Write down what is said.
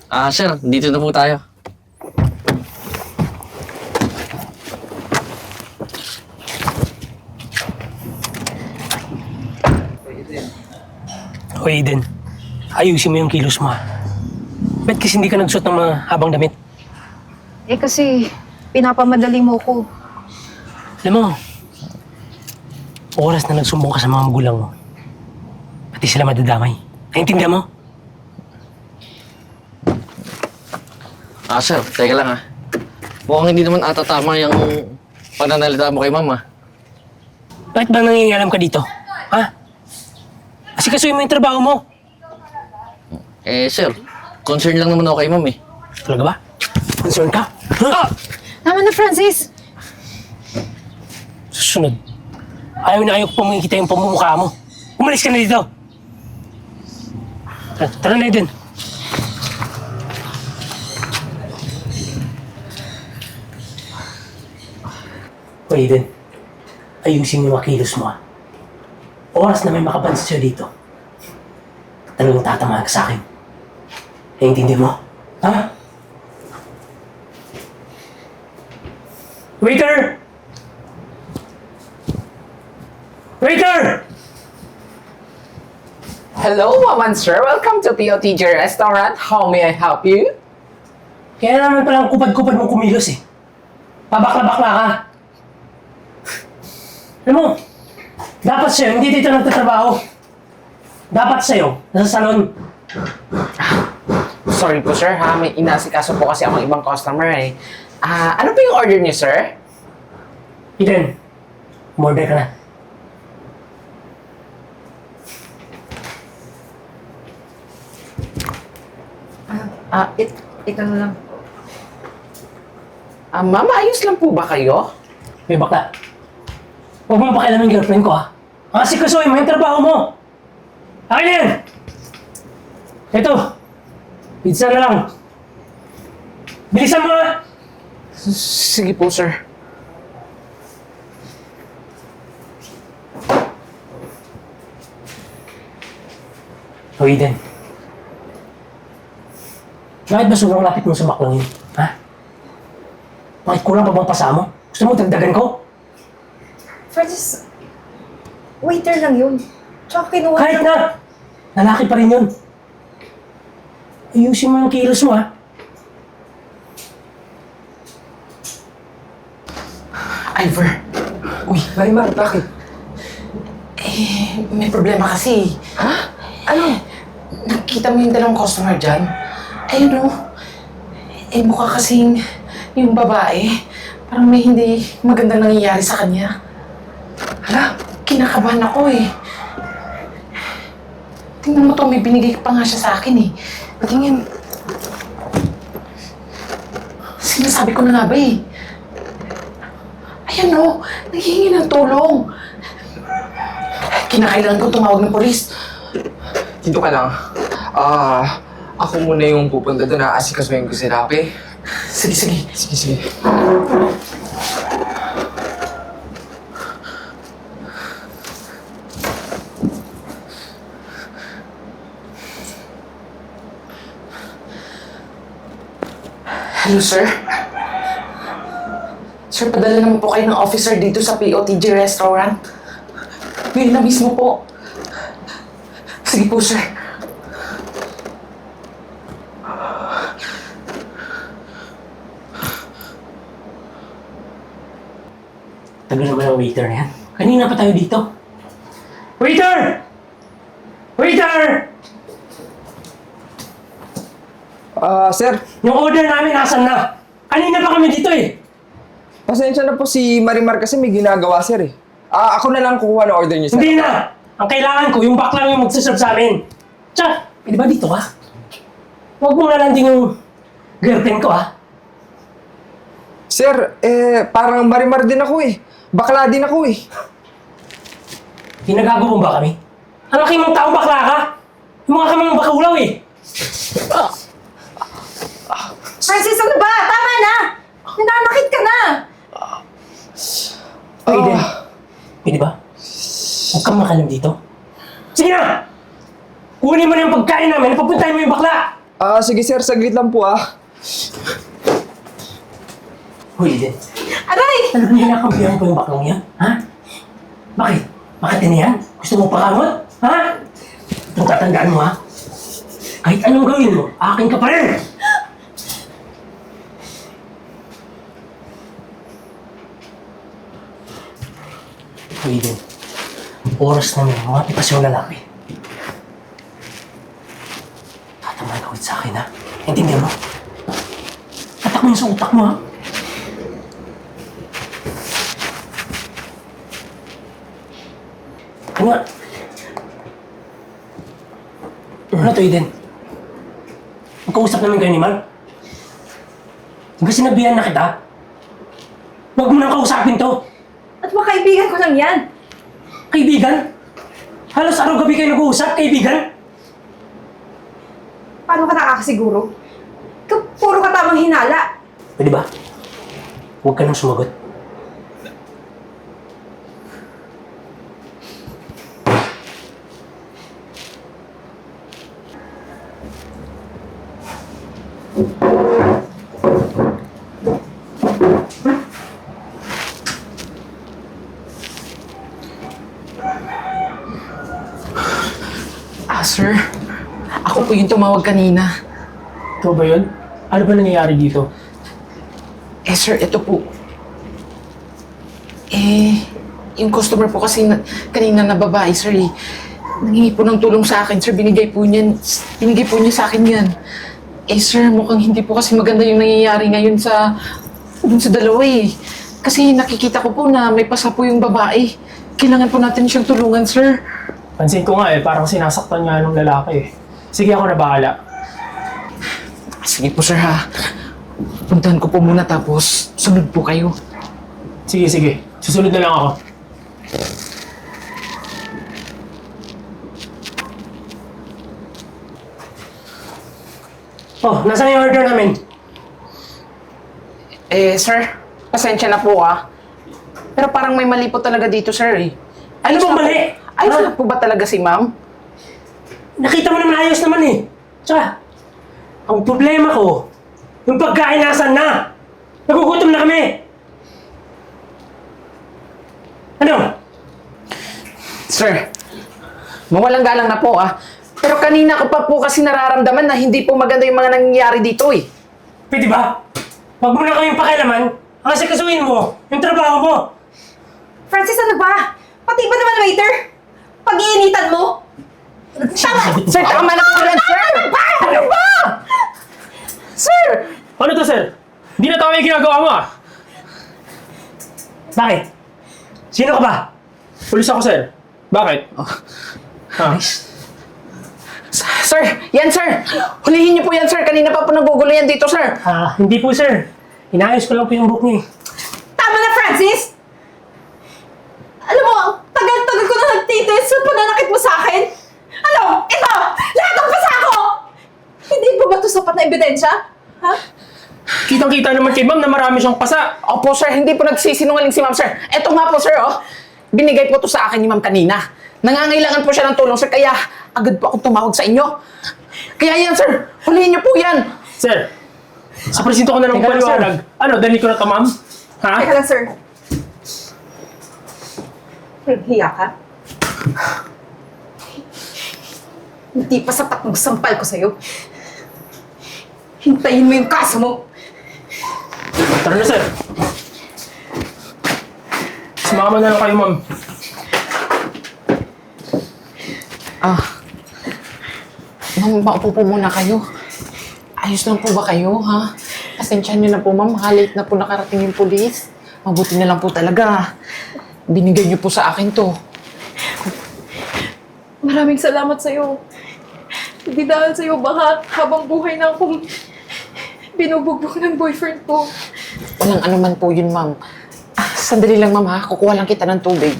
Sir, dito na po tayo. O Aiden, ayusin mo yung kilos mo ha. Ba't kasi hindi ka nagsuot ng mga habang damit? Eh kasi, pinapamadali mo ko. Alam mo, oras na nagsumbong ka sa mga magulang mo. Pati sila madadamay. Naintindihan mo? Sir, teka lang Mukhang hindi naman ata tama yung pananalita mo kay mama. Bakit ba nangingialam ka dito? Ha? Kasi kasuhin mo yung trabaho mo. Sir, concern lang naman ako kay ma'am Talaga ba? Concern ka? Ha? Tama na, Francis! Susunod. Ayaw ko pumikita yung pamumukha mo. Umalis ka na dito. Tara na, Aiden. O Aiden, ayusin mo yung makilos mo ha. Oras na may makapansin siya dito. Talagang tatamaan ka sa akin. Naiintindihan mo? Ha? Waiter! Waiter! Hello, Waman sir. Welcome to POTJ Restaurant. How may I help you? Kaya naman palang kupad-kupad mong kumilos eh. Pabakla-bakla ka. Alam mo, dapat sa'yo, hindi dito nagtatrabaho. Dapat sa'yo, nasa salon. Sorry po sir ha, may inasikaso po kasi akong ibang customer eh. Ano po yung order niyo sir? Eden, umorder ka na. Ito na lang. Ma'am, ayos lang po ba kayo? May bakla. Huwag mo pakialam yung girlfriend ko ha. Ang asikasuhin mo yung trabaho mo. Akin na yan! Ito, pizza na lang. Bilisan mo ha! Sige po sir. O Eden, bakit ba sobrang lapit mo sa baklang yun? Ha? Bakit kulang pa bang pasa mo? Gusto mo dagdagan ko? Francis, waiter lang yun. Tsaka kinuha Kahit lang. na! Lalaki pa rin yun. Ayusin mo yung kilos mo ha. Ivor. Uy, Marimar, bakit? may problema kasi. Ha? Ano? Nakita mo yung dalawang customer dyan? Ayun o. Mukha kasing yung babae. Parang may hindi magandang nangyayari sa kanya. Hala, kinakabahan ako eh. Tingnan mo to, may binigay pa nga siya sa akin eh. Patingin. Sinasabi ko na nga ba eh. Ayan o, naghihingi ng tulong. Kinakailangan ko tumawag ng polis. Dito ka lang. Ako muna yung pupunta doon. Aasikasuhin ko sila, okay? Sige, sige. Sige, sige. Hello, sir. Sir, padala naman po kayo ng officer dito sa POTG Restaurant. Ngayon na mismo po. Sige po, sir. Tagal naman ang waiter na yan. Kanina pa tayo dito. Waiter! Waiter! Sir, Yung order namin nasan na? Kanina pa kami dito eh. pasensya na po si Marimar kasi may ginagawa, sir eh. Ako na lang kukuha ng order niyo, sir. Hindi na! Ang kailangan ko, yung bakla yung magsaserve sa amin. Tsaka, pwede ba dito ka? Huwag mo na lang din yung girlfriend ko ha. Sir, parang Marimar din ako eh. Bakla din ako eh. Ginagago mo ba kami? Ang laki mong tao bakla ka? Yung mga kamang bakulaw eh. Francis, ano ba? Tama na! Nananakit ka na! Pwede. Pwede ba? Huwag kang makalam dito. Sige na! Kunin mo na yung pagkain namin at papuntahin mo yung bakla! Sige sir, saglit lang po Hoy, Eden. Aray! Talagang ninakampihan ko yung baklong yan? Ha? Bakit? Bakit yan yan? Gusto mo pakamot? Ha? Itong tatandaan mo, ha? Kahit anong gawin mo, akin ka pa rin! Hoy, Eden. Oras na may mga pitas yung lalaki. Tatamaan ka ulit sa akin, ha? Intindihan mo? Tatak mo yung sa utak mo, ha? Ano nga? Ano to, Eden? Magkausap namin kayo ni Mark? Di ba sinabihan na kita? Huwag mo nang kausapin to! At mga kaibigan ko lang yan. Kaibigan? Halos araw-gabi kayo nag-uusap, kaibigan? Paano ka nakakasiguro? Puro ka tamang hinala. Pwede ba? Huwag ka nang sumagot. Sir. Ako po yung tumawag kanina. Ikaw ba yun? Ano ba nangyayari dito? Sir, ito po. Yung customer po kasi kanina na babae, sir, nangingi po ng tulong sa akin, sir. Binigay po niya sa akin yan. Sir, mukhang hindi po kasi maganda yung nangyayari ngayon dun sa dalawa Kasi nakikita ko po na may pasa po yung babae. Kailangan po natin siyang tulungan, sir. Pansin ko nga parang sinasaktan nga ng lalaki Sige, ako na bahala. Sige po, sir, ha. Puntahan ko po muna tapos sunod po kayo. Sige, sige. Susunod na lang ako. Oh, nasaan yung order namin? Sir, pasensya na po, Pero parang may mali po talaga dito, sir, Ano bang mali? Ayos na po ba talaga si ma'am? Nakita mo naman ayos naman eh. Tsaka, ang problema ko, yung pagkain nasan na? Nagugutom na kami. Ano? Sir, mawalang galang na po, Pero kanina ko pa po kasi nararamdaman na hindi po maganda yung mga nangyayari dito, Pwede ba? Huwag mo na kaming pakialaman. Ang asikasuhin mo, yung trabaho mo. Francis, ano ba? Pati ba naman waiter? Pag-iinitan mo? Tama! Sir, tama na po yan, sir! Ano ba? Sir! Ano to, sir? Hindi na tama yung ginagawa mo, Bakit? Sino ka ba? Pulis ako, sir. Bakit? Sir! Yan, sir! Hulihin niyo po yan, sir! Kanina pa po nagugulo yan dito, sir! Hindi po sir. Inayos ko lang po yung book niya. Tama na, Francis! Alam mo, tagal-tagal ko na nagtitis sa pananakit mo sa akin. Ano? Ito! Lahat ng pasa ko! Hindi po ba ito sapat na ebidensya? Ha? Kitang-kita naman kay ma'am na marami siyang pasa. Opo, sir. Hindi po nagsisinungaling si ma'am, sir. Eto nga po, sir, Binigay po to sa akin ni ma'am kanina. Nangangailangan po siya ng tulong, sir. Kaya agad po akong tumawag sa inyo. Kaya yan, sir. Hulihin niyo po yan. Sir, sa presinto ko na lang Teka lang, paliwanag. Ano, dahil ko na to, ma'am? Ha? Teka lang, sir. Hiya ka? Hindi pa sapat ng sampal ko sa'yo. Hintayin mo yung kaso mo. Tara na, sir. Sumama na lang kayo, ma'am. Ma'am, maupo po muna kayo. Ayos lang po ba kayo, ha? Pasensyahan niyo na po, ma'am. Late na po nakarating yung pulis. Mabuti na lang po talaga. Binigay niyo po sa akin to. Maraming salamat sa'yo. Hindi dahil sa'yo, baka habang buhay na akong binubugbog ng boyfriend ko. Walang anuman po yun, ma'am. Sandali lang, ma'am, ha? Kukuha lang kita ng tubig.